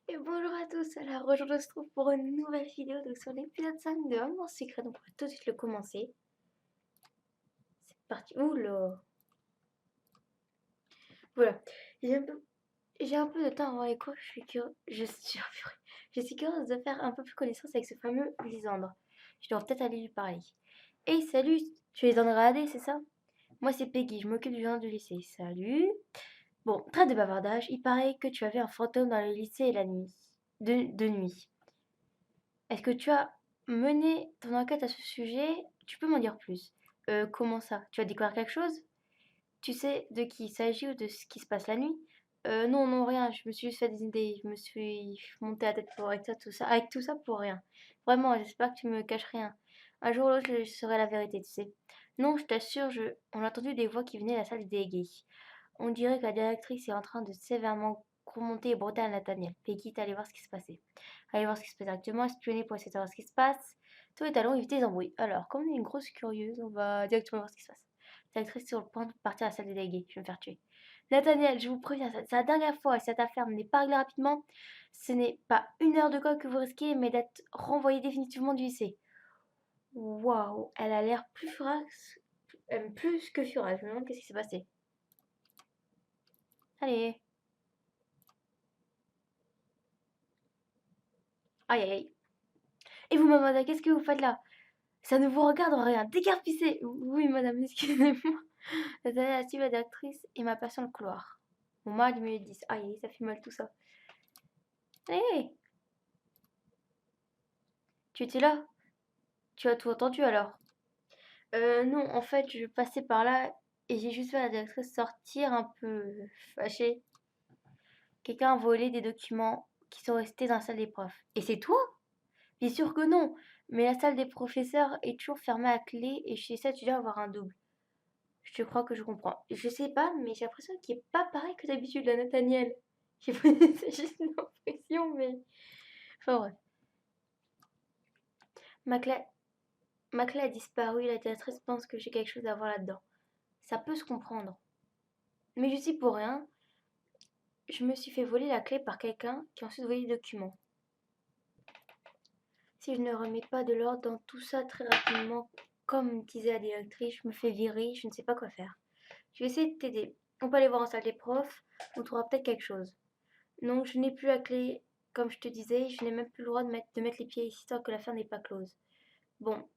Et bonjour à tous, alors aujourd'hui on se trouve pour une nouvelle vidéo donc sur l'épisode 5 de Homme en secret, donc on va tout de suite le commencer. C'est parti, oula. Voilà, j'ai un peu de temps avant les cours, je suis curieuse de faire un peu plus connaissance avec ce fameux Lisandre. Je dois peut-être aller lui parler. Hey salut, tu es Lisandre AD, c'est ça? Moi c'est Peggy, je m'occupe du jardin du lycée. Salut. Bon, trêve de bavardage, il paraît que tu avais un fantôme dans le lycée la nuit. De nuit. Est-ce que tu as mené ton enquête à ce sujet? Tu peux m'en dire plus? Comment ça? Tu as découvert quelque chose? Tu sais de qui il s'agit ou de ce qui se passe la nuit? Non, non, rien. Je me suis juste fait des idées. Je me suis monté la tête pour avec tout ça pour rien. Vraiment, j'espère que tu me caches rien. Un jour ou l'autre, je saurai la vérité, tu sais. Non, je t'assure, on a entendu des voix qui venaient de la salle des délégués. On dirait que la directrice est en train de sévèrement remonter et broder à Nathaniel. Peggy est allée voir ce qui se passait. Allez voir ce qui se passe directement, espionner pour essayer de savoir ce qui se passe. Toi et allons éviter les embrouilles. Alors, comme on est une grosse curieuse, on va directement voir ce qui se passe. La directrice est sur le point de partir à la salle des délégués. Je vais me faire tuer. Nathaniel, je vous préviens, c'est la dernière fois et cette affaire n'est pas réglée rapidement. Ce n'est pas 1 heure de colle que vous risquez, mais d'être renvoyé définitivement du lycée. Waouh, elle a l'air plus furax, plus que furax. Je me demande qu'est-ce qui s'est passé. Allez. Aïe aïe aïe. Et vous, mademoiselle, qu'est-ce que vous faites là? Ça ne vous regarde rien. Déguerpissez. Oui, madame, excusez-moi. La suivi la directrice et m'a passé dans le couloir. Mon mari du milieu 10. Aïe, ça fait mal tout ça. Hé, tu étais là? Tu as tout entendu alors? Non, en fait, je passais par là et j'ai juste vu la directrice sortir un peu fâchée. Quelqu'un a volé des documents qui sont restés dans la salle des profs. Et c'est toi? Bien sûr que non. Mais la salle des professeurs est toujours fermée à clé et chez ça, tu dois avoir un double. Je crois que je comprends. Je sais pas, mais j'ai l'impression qu'il est pas pareil que d'habitude, la Nathaniel. C'est juste une impression, mais. Enfin bref. Ma clé, ma clé a disparu et la directrice pense que j'ai quelque chose à voir là-dedans. Ça peut se comprendre. Mais je suis pour rien. Je me suis fait voler la clé par quelqu'un qui a ensuite volé les documents. Si je ne remets pas de l'ordre dans tout ça très rapidement, comme disait la directrice, je me fais virer, je ne sais pas quoi faire. Je vais essayer de t'aider. On peut aller voir en salle des profs, on trouvera peut-être quelque chose. Non, je n'ai plus la clé. Comme je te disais, je n'ai même plus le droit de mettre les pieds ici tant que l'affaire n'est pas close. Bon,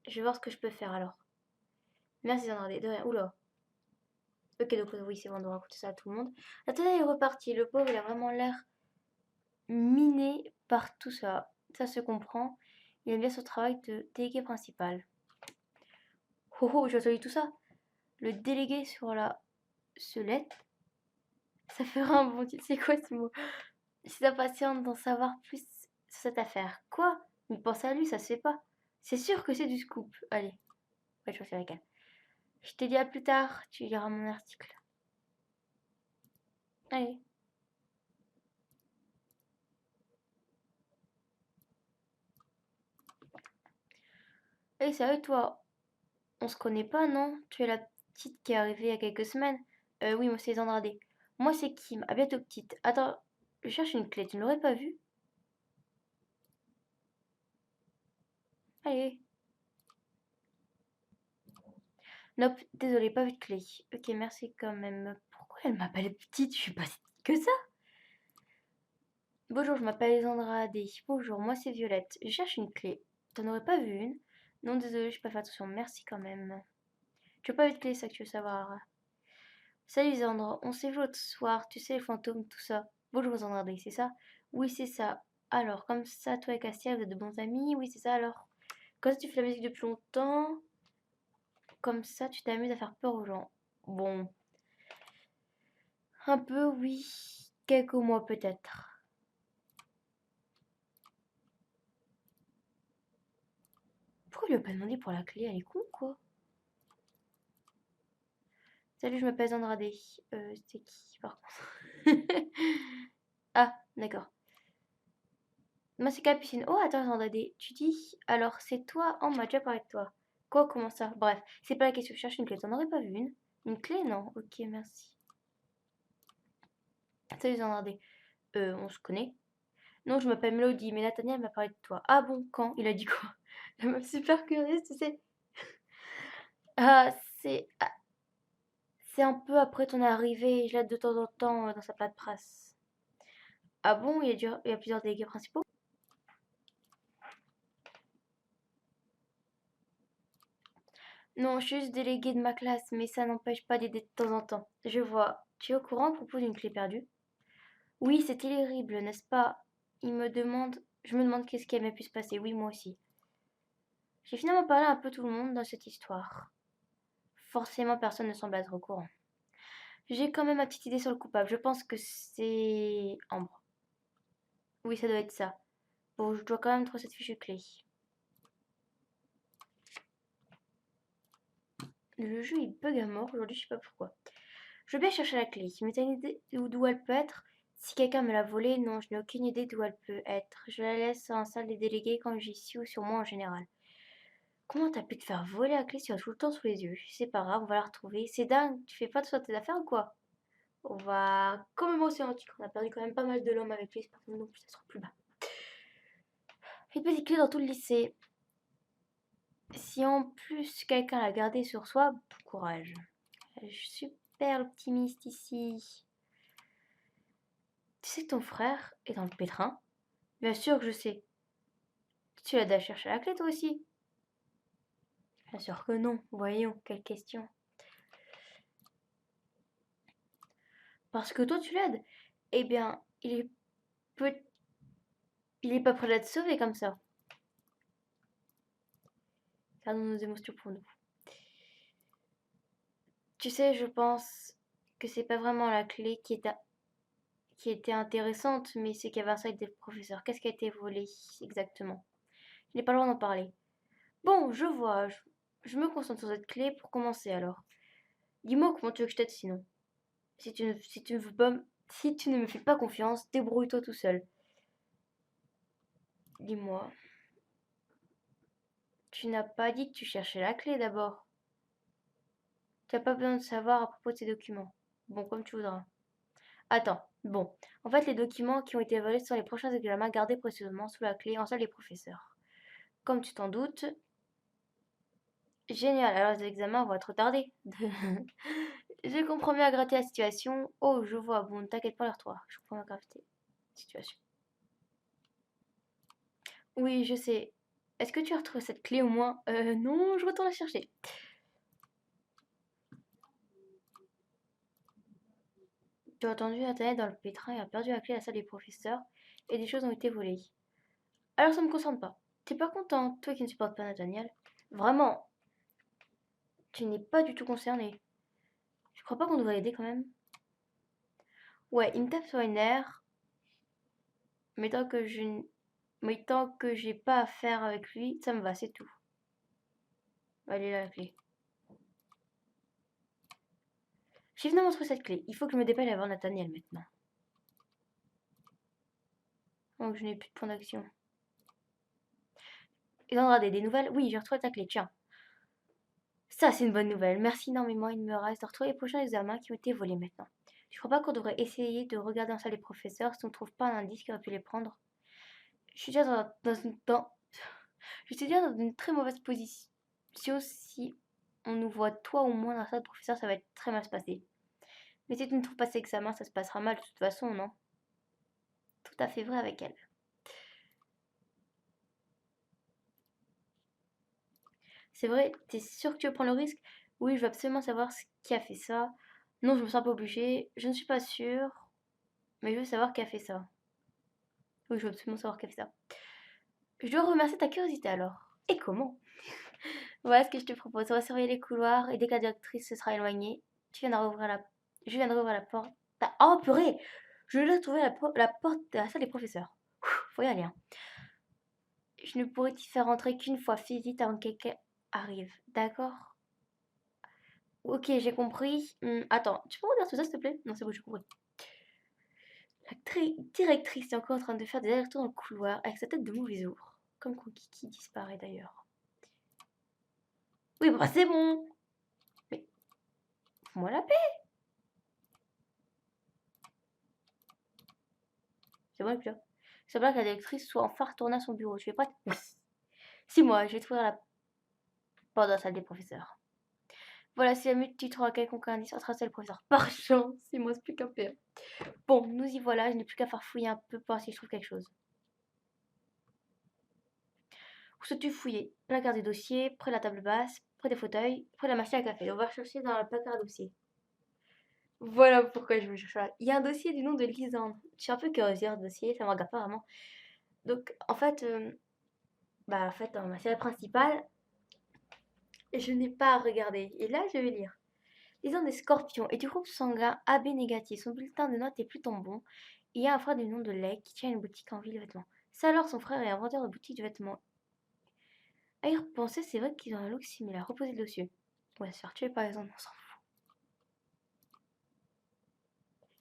je vais voir ce que je peux faire alors. Merci Sandra, de rien. Oula. Ok, donc oui, c'est bon de raconter ça à tout le monde. Attendez, il est reparti. Le pauvre, il a vraiment l'air miné par tout ça. Ça se comprend. Il aime bien son travail de délégué principal. Oh oh, j'ai entendu tout ça. Le délégué sur la selette. Ça fera un bon titre. C'est quoi ce mot? Si ça patiente d'en savoir plus sur cette affaire. Quoi? Mais pense à lui, ça se fait pas. C'est sûr que c'est du scoop. Allez, ouais, je suis avec elle. Je te dis à plus tard, tu liras mon article. Allez. Hey, salut toi. On se connaît pas, non? Tu es la petite qui est arrivée il y a quelques semaines. Oui, moi c'est Andrade. Moi c'est Kim. À bientôt, petite. Attends, je cherche une clé. Tu ne l'aurais pas vue? Allez. Nope, désolé, pas vu de clé. Ok, merci quand même. Pourquoi elle m'appelle petite? Je suis pas si petite que ça. Bonjour, je m'appelle Andrade. Bonjour, moi c'est Violette. Je cherche une clé. T'en aurais pas vu une? Non, désolé, je peux pas faire attention. Merci quand même. Tu veux pas vu de clé, ça que tu veux savoir? Salut Zandra, on s'est vu l'autre soir, tu sais, les fantômes, tout ça. Bonjour Zandrade, c'est ça? Oui, c'est ça. Alors, comme ça, toi et Cassia, vous êtes de bons amis? Oui, c'est ça alors. Comme ça, tu fais la musique depuis longtemps. Comme ça, tu t'amuses à faire peur aux gens. Bon, un peu, oui. Quelques mois peut-être. Pourquoi il lui a pas demandé pour la clé? Elle est con, quoi. Salut, je m'appelle Zandrade. C'est qui, par contre? Ah, d'accord. Moi, c'est Capucine. Oh, attends, Zandrade, tu dis? Alors, c'est toi? On m'a déjà parlé de toi. Quoi, comment ça? Bref, c'est pas la question. Je cherche une clé. T'en aurais pas vu une? Une clé? Non. Ok, merci. Salut, Zandrade. On se connaît? Non, je m'appelle Mélodie, mais Nathaniel m'a parlé de toi. Ah bon, quand? Il a dit quoi? Elle m'a super curieuse, tu sais. Ah, c'est un peu après ton arrivée, je l'aide de temps en temps dans sa paperasse. Ah bon, il y a plusieurs délégués principaux? Non, je suis juste déléguée de ma classe, mais ça n'empêche pas d'aider de temps en temps. Je vois. Tu es au courant à propos d'une clé perdue? Oui, c'est terrible, n'est-ce pas? Je me demande qu'est-ce qui avait pu se passer. Oui, moi aussi. J'ai finalement parlé à un peu tout le monde dans cette histoire. Forcément, personne ne semble être au courant. J'ai quand même ma petite idée sur le coupable. Je pense que c'est Ambre. Oui, ça doit être ça. Bon, je dois quand même trouver cette fichue clé. Le jeu il bug à mort aujourd'hui, je sais pas pourquoi. Je vais bien chercher la clé. Mais t'as une idée d'où elle peut être? Si quelqu'un me l'a volée, non, je n'ai aucune idée d'où elle peut être. Je la laisse en salle des délégués quand j'y suis ou sur moi en général. Comment t'as pu te faire voler la clé si tu as tout le temps sous les yeux? C'est pas grave, on va la retrouver. C'est dingue, tu fais pas de tes affaires ou quoi? On va quand même aussi antique. On a perdu quand même pas mal de l'homme avec lui, c'est pas comme non plus, ça sera plus bas. Une petite clé dans tout le lycée. Si en plus quelqu'un l'a gardée sur soi, bon courage. Je suis super optimiste ici. Tu sais que ton frère est dans le pétrin? Bien sûr que je sais. Tu l'as déjà cherché la clé toi aussi? Bien sûr que non. Voyons, quelle question. Parce que toi tu l'aides. Eh bien, peut... il est pas prêt d'être sauvé comme ça. Gardons nos émotions pour nous. Tu sais, je pense que c'est pas vraiment la clé qui était intéressante, mais c'est qu'il y avait un sac des professeurs. Qu'est-ce qui a été volé exactement? Je n'ai pas le droit d'en parler. Bon, je vois. Je me concentre sur cette clé pour commencer alors. Dis-moi comment tu veux que je t'aide sinon. Si tu ne veux pas, si tu ne me fais pas confiance, débrouille-toi tout seul. Dis-moi, tu n'as pas dit que tu cherchais la clé d'abord. Tu n'as pas besoin de savoir à propos de ces documents. Bon, comme tu voudras. Attends, bon. En fait, les documents qui ont été volés sont les prochains examens gardés précieusement sous la clé en salle des professeurs. Comme tu t'en doutes, génial, alors les examens vont être retardés. Je comprends bien gratter la situation. Oh, je vois, bon, ne t'inquiète pas, leur toi. Je comprends bien gratter la situation. Oui, je sais. Est-ce que tu as retrouvé cette clé au moins? Non, je retourne la chercher. Tu as entendu Nathaniel dans le pétrin et a perdu la clé à la salle des professeurs et des choses ont été volées. Alors ça me concerne pas. T'es pas content, toi qui ne supportes pas Nathaniel? Vraiment, tu n'es pas du tout concerné. Je crois pas qu'on devrait l'aider quand même. Ouais, il me tape sur les nerfs, mais tant que j'ai pas affaire avec lui, ça me va, c'est tout. Allez là la clé. J'ai finalement trouvé cette clé. Il faut que je me dépêche avant Nathaniel maintenant. Donc je n'ai plus de point d'action. Et Andrade, des nouvelles? Oui, j'ai retrouvé ta clé, tiens. Ça, c'est une bonne nouvelle. Merci énormément. Il me reste de retrouver les prochains examens qui ont été volés maintenant. Je crois pas qu'on devrait essayer de regarder en salle les professeurs si on ne trouve pas un indice qui aurait pu les prendre. Je suis déjà je suis déjà dans une très mauvaise position. Si on nous voit toi ou moi dans la salle de professeur, ça va être très mal se passer. Mais si tu ne trouves pas cet examen, ça se passera mal de toute façon, non? Tout à fait vrai avec elle. C'est vrai, t'es sûr que tu veux prendre le risque? Oui, je veux absolument savoir ce qui a fait ça. Non, je me sens pas obligée. Je ne suis pas sûre, mais je veux savoir qui a fait ça. Oui, je veux absolument savoir qui a fait ça. Je dois remercier ta curiosité alors. Et comment? Voilà ce que je te propose. On va surveiller les couloirs et dès que la directrice se sera éloignée, tu viendras ouvrir la... je viendrai ouvrir la porte. Oh purée! Je dois trouver la porte de la salle des professeurs. Faut y aller, hein. Je ne pourrai t'y faire entrer qu'une fois. Fais vite avant que quelqu'un arrive. D'accord? Ok, j'ai compris. Attends, tu peux me redire tout ça s'il te plaît? Non, c'est bon, j'ai compris. Directrice est encore en train de faire des allers-retours dans le couloir avec sa tête de mauvais ours. Comme quand Kiki disparaît d'ailleurs. Oui, bah c'est bon. Mais fous-moi la paix. C'est bon, là. C'est bien que la directrice soit enfin retournée à son bureau. Tu es prête? Oui. 6 mois, je vais t'ouvrir la porte de la salle des professeurs. Voilà, si jamais tu trouves quelconque indice, c'est le professeur. Par chance, 6 mois, c'est plus qu'un pire. Bon, nous y voilà, je n'ai plus qu'à faire fouiller un peu pour voir si je trouve quelque chose. Où souhaites-tu fouiller? Placard des dossiers, près de la table basse, près des fauteuils, près de la machine à café. On va chercher dans le placard à dossier. Voilà pourquoi je veux chercher là. Il y a un dossier du nom de Lisandre. Je suis un peu curieuse ce dossier, ça me regarde pas vraiment. Donc, dans ma série principale, je n'ai pas à regarder. Et là, je vais lire. Lisandre des scorpions et du groupe sanguin AB négatif. Son bulletin de notes est plutôt bon. Il y a un frère du nom de Lec qui tient une boutique en ville de vêtements. Ça alors, son frère est un vendeur de boutique de vêtements. À y repenser, c'est vrai qu'ils ont un look similaire. Reposer le dossier. Ouais, se faire tuer par exemple, on s'en fout.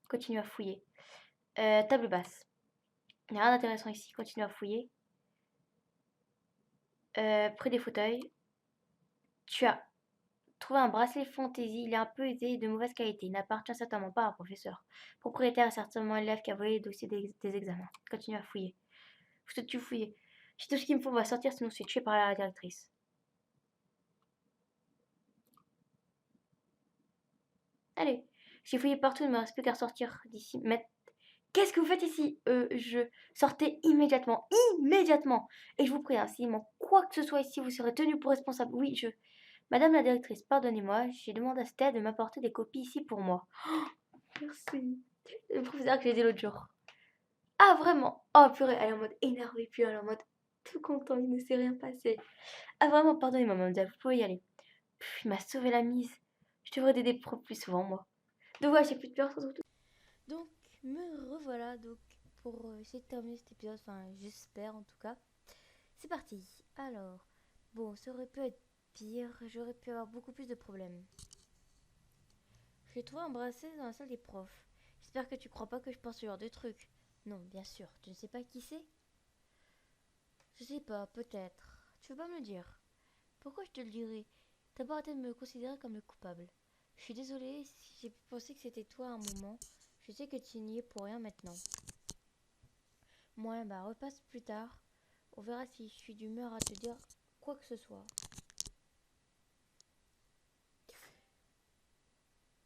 Continue à fouiller. Table basse. Il n'y a rien d'intéressant ici. Continue à fouiller. Près des fauteuils. Tu as trouvé un bracelet fantaisie. Il est un peu usé et de mauvaise qualité. Il n'appartient certainement pas à un professeur. Propriétaire est certainement un élève qui a volé le dossier des examens. Continue à fouiller. Faut que tu fouilles. J'ai tout ce qu'il me faut, on va sortir sinon c'est tué par la directrice. Allez, j'ai fouillé partout, il ne me reste plus qu'à sortir d'ici. Mais qu'est-ce que vous faites ici? Je sortais immédiatement, immédiatement. Et je vous prie, hein, s'il manque quoi que ce soit ici, vous serez tenu pour responsable. Oui, Madame la directrice, pardonnez-moi, j'ai demandé à Stella de m'apporter des copies ici pour moi. Merci. Le professeur que j'ai dit l'autre jour. Ah, vraiment? Oh, purée, elle est en mode énervée, puis elle est en mode tout content, il ne s'est rien passé. Ah, vraiment, pardonnez-moi, mademoiselle, vous pouvez y aller. Il m'a sauvé la mise. Je devrais t'aider plus souvent, moi. Donc, ouais, j'ai plus de peur, surtout. Donc, me revoilà donc pour essayer de terminer cet épisode. Enfin, j'espère en tout cas. C'est parti. Alors, bon, ça aurait pu être pire. J'aurais pu avoir beaucoup plus de problèmes. J'ai trouvé un bracelet dans la salle des profs. J'espère que tu crois pas que je pense ce genre de truc. Non, bien sûr. Tu ne sais pas qui c'est? Je sais pas, peut-être. Tu veux pas me le dire? Pourquoi je te le dirais? T'as pas arrêté de me considérer comme le coupable. Je suis désolée si j'ai pensé que c'était toi à un moment. Je sais que tu n'y es pour rien maintenant. Moi, bah repasse plus tard. On verra si je suis d'humeur à te dire quoi que ce soit.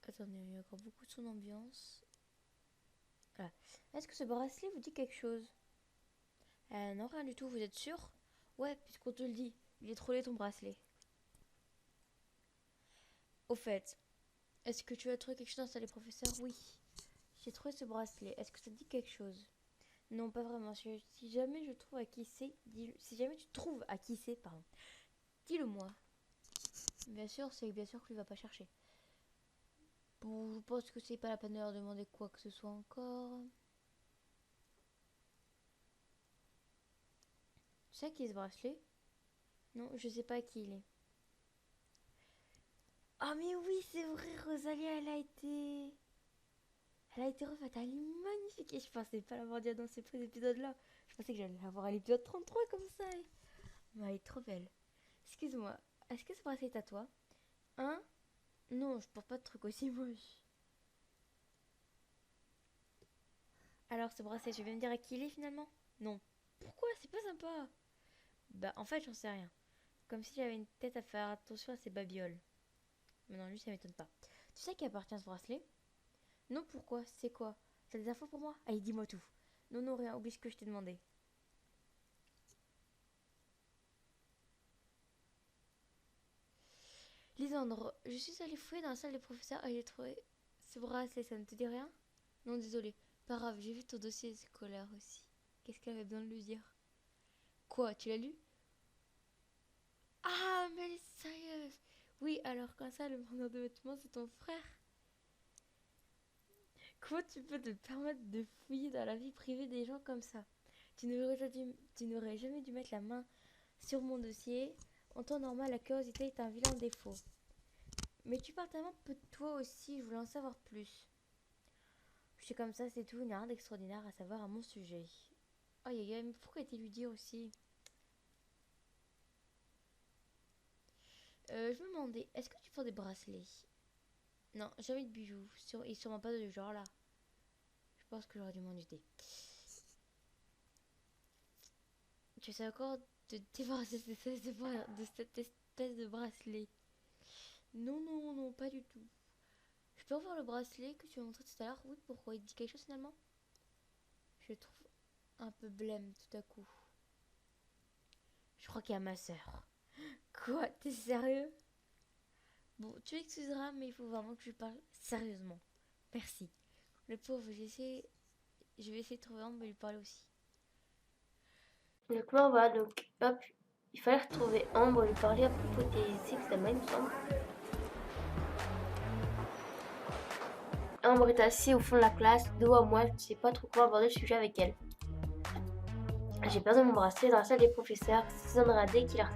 Attendez, il y a encore beaucoup de son ambiance. Voilà. Est-ce que ce bracelet vous dit quelque chose? Non, rien du tout, vous êtes sûr? Ouais, puisqu'on te le dit, il est trollé ton bracelet. Au fait, est-ce que tu as trouvé quelque chose dans la salle des professeurs? Oui. J'ai trouvé ce bracelet. Est-ce que ça te dit quelque chose? Non, pas vraiment. Si jamais je trouve à qui c'est, si jamais tu trouves à qui c'est, pardon, dis-le moi. Bien sûr, c'est bien sûr que lui va pas chercher. Bon, je pense que c'est pas la peine de leur demander quoi que ce soit encore. Tu sais qui est ce bracelet? Non, je sais pas qui il est. Ah mais oui, c'est vrai, Rosalia, elle a été refaite, elle est magnifique. Et je pensais pas l'avoir dit dans ces épisodes-là. Je pensais que j'allais l'avoir à l'épisode 33 comme ça. Mais elle est trop belle. Excuse-moi, est-ce que ce bracelet est à toi? Hein? Non, je porte pas de trucs aussi moches. Alors ce bracelet, je vais me dire à qui il est finalement? Non. Pourquoi? C'est pas sympa. Bah en fait, j'en sais rien. Comme si j'avais une tête à faire attention à ces babioles. Mais non, lui, ça m'étonne pas. Tu sais qui appartient à ce bracelet? Non, pourquoi? C'est quoi? T'as des infos pour moi? Allez, dis-moi tout. Non, non, rien, oublie ce que je t'ai demandé. Lisandre, je suis allée fouiller dans la salle des professeurs et j'ai trouvé ce bracelet, ça ne te dit rien? Non, désolé. Pas grave, j'ai vu ton dossier scolaire aussi. Qu'est-ce qu'elle avait besoin de lui dire? Quoi, tu l'as lu? Ah, mais elle est sérieuse! Oui, alors quand ça, le vendeur de vêtements, c'est ton frère? Comment tu peux te permettre de fouiller dans la vie privée des gens comme ça? Tu n'aurais jamais dû mettre la main sur mon dossier. En temps normal, la curiosité est un vilain défaut. Mais tu parles tellement peu de toi aussi, je voulais en savoir plus. Je suis comme ça, c'est tout, il n'y a rien d'extraordinaire à savoir à mon sujet. Aïe aïe aïe, mais pourquoi t'es lui dire aussi? Je me demandais, est-ce que tu portes des bracelets? Non, jamais de bijoux, et sûrement pas de ce genre là. Je pense que j'aurais dû m'en douter. Tu sais encore te débarrasser de cette espèce de bracelet. Non, non, non, pas du tout. Je peux revoir le bracelet que tu m'as montré tout à l'heure? Oui, pourquoi? Il dit quelque chose finalement? Je le trouve un peu blême tout à coup. Je crois qu'il y a ma sœur. Quoi? T'es sérieux? Bon, tu excuseras, mais il faut vraiment que je parle sérieusement. Merci. Le pauvre, je vais essayer de trouver un de lui parler aussi. Donc là, voilà, donc hop, il fallait retrouver Ambre et lui parler à propos des examens, il me semble. Ambre est assise au fond de la classe, dos à moi, je ne sais pas trop comment aborder le sujet avec elle. J'ai perdu mon bracelet dans la salle des professeurs, c'est Lisandre qui l'a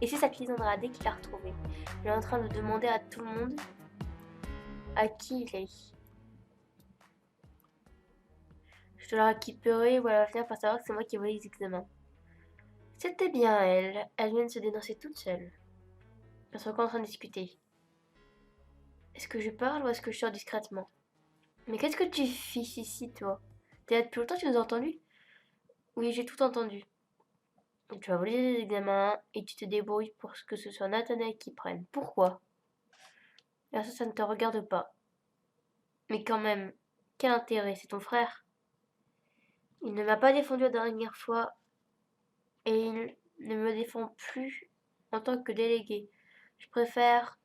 et c'est cette Lisandre qui l'a retrouvé. Elle est en train de demander à tout le monde à qui il est. Je dois la récupérer ou elle va finir par savoir que c'est moi qui ai volé les examens. C'était bien elle. Elle vient de se dénoncer toute seule. Ils sont encore en train de discuter. Est-ce que je parle ou est-ce que je sors discrètement? Mais qu'est-ce que tu fais ici, toi? T'es là depuis longtemps, tu nous as entendu? Oui, j'ai tout entendu. Tu vas voler les examens et tu te débrouilles pour que ce soit Nathanaël qui prenne. Pourquoi? Là, ça ne te regarde pas. Mais quand même, quel intérêt? C'est ton frère. Il ne m'a pas défendu la dernière fois et il ne me défend plus en tant que délégué. Je préfère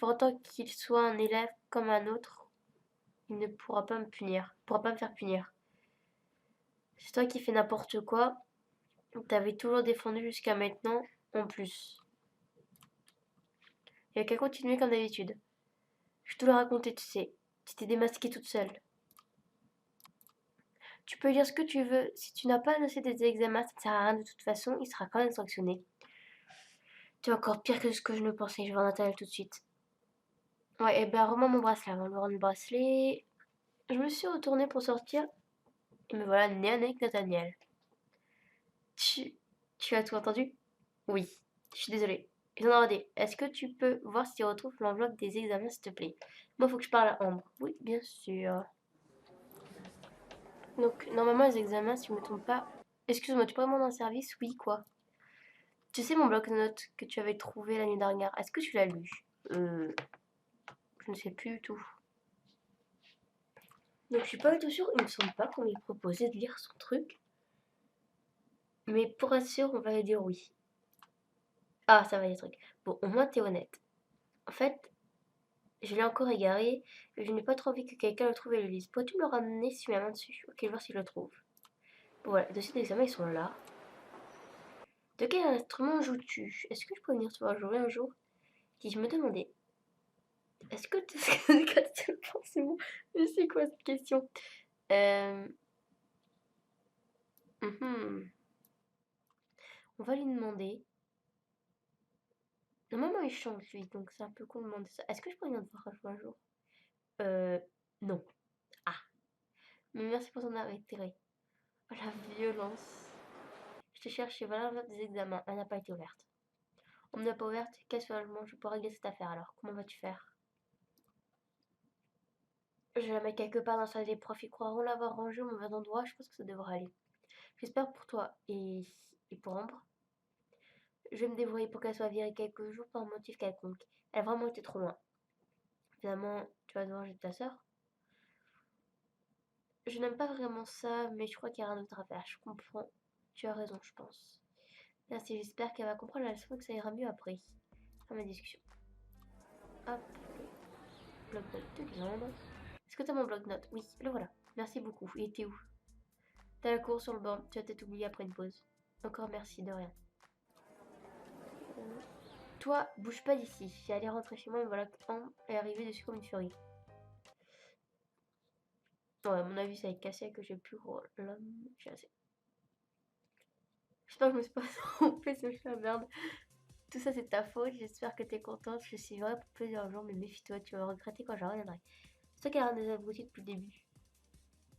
autant qu'il soit un élève comme un autre. Il ne pourra pas me punir, pourra pas me faire punir. C'est toi qui fais n'importe quoi. T'avais toujours défendu jusqu'à maintenant, en plus. Il n'y a qu'à continuer comme d'habitude. Je te le racontais, tu sais. Tu t'es démasquée toute seule. Tu peux dire ce que tu veux. Si tu n'as pas noté des examens, ça ne sert à rien de toute façon. Il sera quand même sanctionné. Tu es encore pire que ce que je ne pensais. Je vais en Nathanaël tout de suite. Ouais, et ben remets mon bracelet. Avant de rendre le bracelet, je me suis retournée pour sortir. Et me voilà nez à nez avec Nathaniel. Tu as tout entendu? Oui. Je suis désolée. Jean-Radé, est-ce que tu peux voir si tu retrouves l'enveloppe des examens, s'il te plaît? Moi, il faut que je parle à Ambre. Oui, bien sûr. Donc, normalement, les examens, si je ne me trompe pas... Excuse-moi, tu pourrais me rendre un service? Oui, quoi? Tu sais mon bloc-notes que tu avais trouvé la nuit dernière, est-ce que tu l'as lu? Je ne sais plus du tout. Donc, je suis pas du tout sûre, il me semble pas qu'on m'ait proposé de lire son truc. Mais pour être sûr, on va lui dire oui. Ah, ça va, les trucs. Bon, au moins, t'es honnête. En fait, je l'ai encore égaré, et je n'ai pas trop envie que quelqu'un le trouve et le lise. Pourrais-tu me le ramener si tu mets la main dessus? Ok, voir si je le trouve. Bon, voilà, les dossiers d'examen, ils sont là. De quel instrument joues-tu? Est-ce que je peux venir te voir jouer un jour? Si je me demandais, est-ce que tu sais que forcément, je sais quoi cette question? Euh... On va lui demander. Normalement, il chante lui, donc c'est un peu con de demander ça. Est-ce que je peux venir te voir jouer un jour? Non. Ah, mais merci pour ton intérêt. Oh, la violence. Je te cherche, voilà l'enveloppe des examens. Elle n'a pas été ouverte. On ne l'a pas ouverte. Quel soulagement, je peux régler cette affaire alors. Comment vas-tu faire? Je la mets quelque part dans la salle des profs. Ils croiront l'avoir rangée au mauvais endroit. Je pense que ça devrait aller. J'espère pour toi et pour Ambre. Je vais me débrouiller pour qu'elle soit virée quelques jours par un motif quelconque. Elle a vraiment été trop loin. Finalement, tu vas devoir jeter ta sœur. Je n'aime pas vraiment ça, mais je crois qu'il y a rien d'autre à faire. Je comprends. Tu as raison, je pense. Merci, j'espère qu'elle va comprendre la leçon et que ça ira mieux après. À ma discussion. Hop, bloc-notes de Lisandre. Est-ce que t'as mon bloc-notes? Oui, le voilà. Merci beaucoup. Il était où? T'as la cour sur le banc. Tu vas peut-être oublié après une pause. Encore merci, de rien. Toi, bouge pas d'ici. J'ai allé rentrer chez moi, mais voilà qu'un est arrivé dessus comme une furie. Ouais, à mon avis, ça va être cassé que j'ai plus gros. L'homme, j'ai assez. J'espère que je me suis pas trompée, c'est la merde. Tout ça, c'est ta faute. J'espère que t'es contente. Je suis vraie pour plusieurs jours, mais méfie-toi, tu vas regretter quand je reviendrai. C'est toi qui as rien des abrutis depuis le début.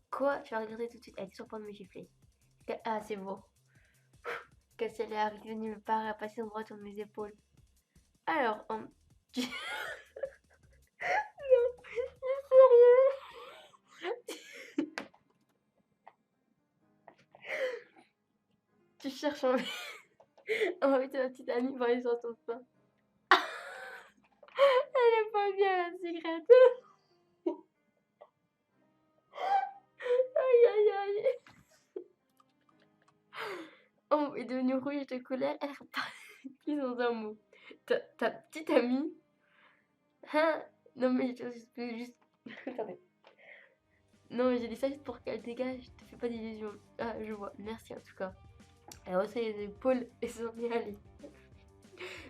Quoi? Tu vas regretter tout de suite. Elle était sur le point de me gifler. Ah, c'est beau. Quand elle est arrivée nulle part, elle a passé son bras sur mes épaules. Alors, non, sérieux? Tu cherches un... On va inviter ma petite amie pour aller sur son pain. Elle est pas bien la cigarette. Aïe aïe aïe. Oh, est devenue rouge de colère. Elle repartit plus dans un mot. Ta petite amie. Hein? Non mais je peux juste... Attendez. Non mais j'ai dit ça juste pour qu'elle dégage. Je te fais pas d'illusions. Ah, je vois. Merci en tout cas. Elle haussait les épaules et s'en est allée.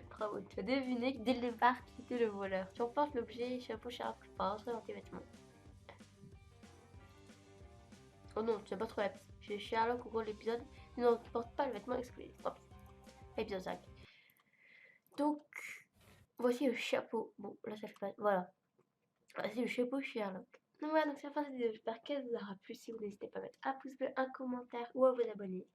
Bravo, tu as deviné que dès le départ qui était le voleur. Tu emportes l'objet, chapeau, charpe, pas rentrer dans tes vêtements. Oh non, tu n'as pas trouvé la piste. Chez Sherlock au cours de l'épisode, il ne porte pas le vêtement exclusif. Tant pis. Épisode 5. Donc, voici le chapeau. Bon, là ça fait pas. Voilà. Voici le chapeau Sherlock. Donc voilà, donc c'est la fin de cette vidéo. J'espère qu'elle vous aura plu. Si vous n'hésitez pas à mettre un pouce bleu, un commentaire ou à vous abonner.